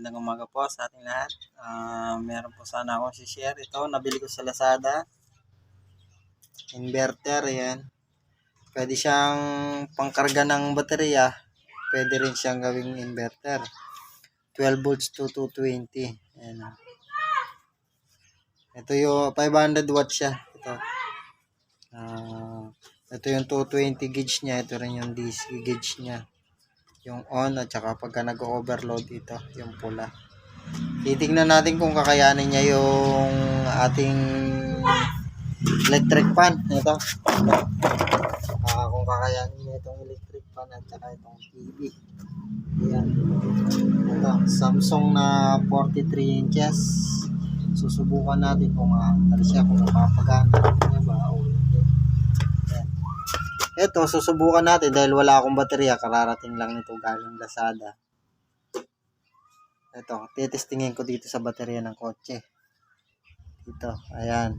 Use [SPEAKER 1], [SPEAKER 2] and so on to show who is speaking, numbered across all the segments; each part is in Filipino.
[SPEAKER 1] Magandang umaga po sa ating lahat. Meron po sana akong share. Ito, nabili ko sa Lazada. Inverter, yan. Pwede siyang pangkarga ng baterya. Pwede rin siyang gawing inverter. 12 volts to 220. Yan. Ito yung 500 watts siya. Ito. Ito yung 220 gauge niya. Ito rin yung DC gauge niya. Yung on at saka pagka nag-overload ito, yung pula. Titingnan natin kung kakayanin niya yung ating electric fan. Ito. Kung kakayanin niya itong electric fan at saka itong TV. Ayan. Ito. Samsung na 43 inches. Susubukan natin kung siya, kung mapapagana niya ba o hindi. Ayan. Ito, susubukan natin dahil wala akong baterya. Kararating lang nito galing Lazada. Ito, titestingin ko dito sa baterya ng kotse. Dito, ayan.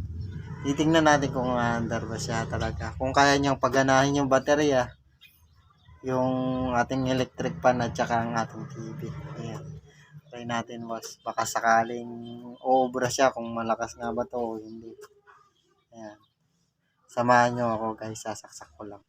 [SPEAKER 1] Titingnan natin kung andar ba siya talaga. Kung kaya niyang paganahin yung baterya, yung ating electric fan at saka ang ating TV. Ayan. Try natin boss. Baka sakaling obra siya kung malakas nga ba to o hindi. Ayan. Samahan nyo ako guys, sasaksak ko lang.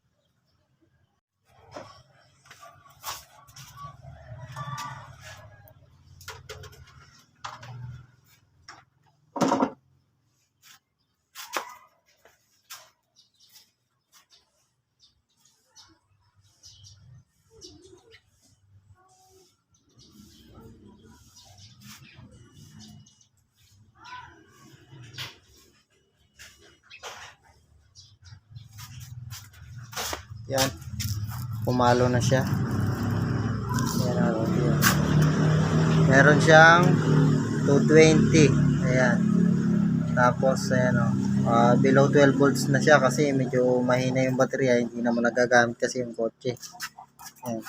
[SPEAKER 1] Yan. Pumalo na siya. Yan. Meron siyang 220. Ayan. Tapos ayan below 12 volts na siya kasi medyo mahina yung baterya, hindi naman nagagamit kasi yung kotse. Ayan.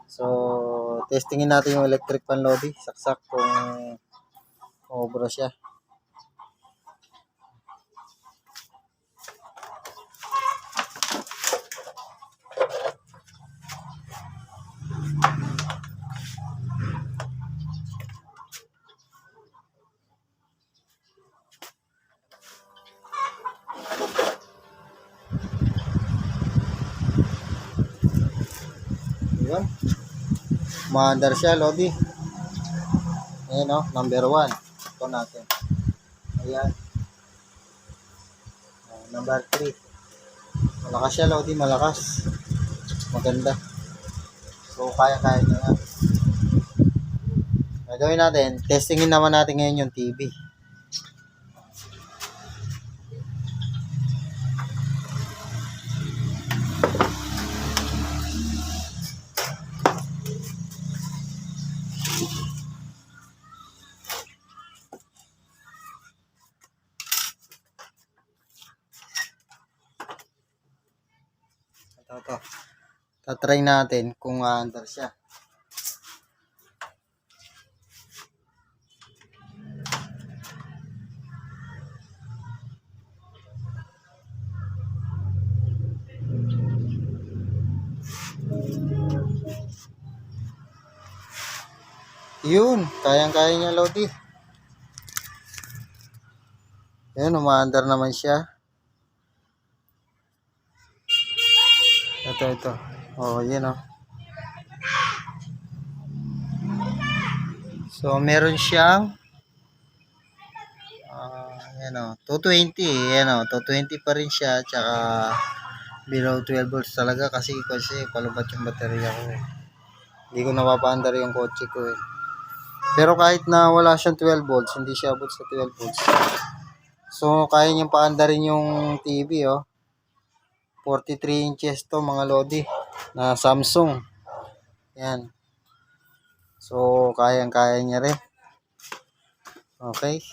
[SPEAKER 1] So, testingin natin yung electric fan lobby. Saksak kung obra siya. Ayan. Maandar siya, Lodi. Ayan number 1. Ito natin. Ayan. Number 3. Malakas siya, Lodi. Malakas. Maganda. So, kaya-kaya na yan. Gagawin natin. Testingin naman natin ngayon yung TV. Ito. Tatry natin kung andar siya. Yun, kayang-kaya niya, Lodi. Ayan, umaandar naman siya. Ito. Yan So, meron siyang 220. Ayan 220 pa rin siya. Tsaka below 12 volts talaga kasi palubat yung baterya ko. Hindi ko napapaandar yung kotse ko eh. Pero kahit na wala siyang 12 volts, hindi siya abot sa 12 volts. So, kaya niyang paandarin yung TV 43 inches to mga Lodi na Samsung. Yan. So, kayang-kaya niya rin. Okay.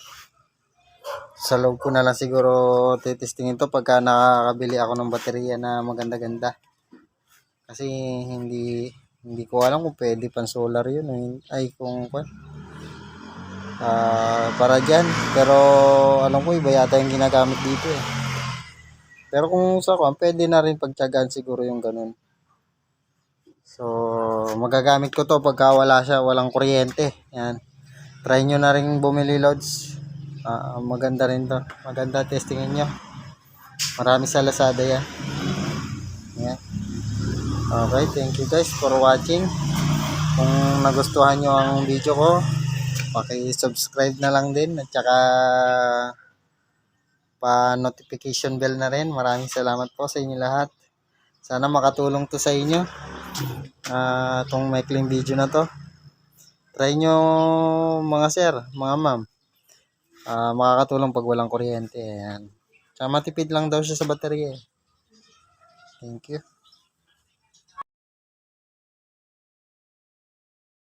[SPEAKER 1] Sa loob ko na lang siguro titestingin to pagka nakakabili ako ng baterya na maganda-ganda. Kasi hindi ko alam kung pwede pan solar yun. Ay, para dyan. Pero alam ko iba yata yung ginagamit dito eh. Pero kung sa pwede na rin pagtiyagaan siguro yung ganun. So, magagamit ko to pagka walang kuryente. Yan. Try nyo na rin bumili loads. Maganda rin to. Maganda, testingin nyo. Marami sa Lazada yan. Yan. Okay, thank you guys for watching. Kung nagustuhan nyo ang video ko, paki-subscribe na lang din at saka pa-notification bell na rin. Maraming salamat po sa inyo lahat. Sana makatulong to sa inyo. Itong maikling video na to. Try nyo mga sir, mga ma'am. Makakatulong pag walang kuryente. Ayan. Tsaka matipid lang daw siya sa baterya. Thank you.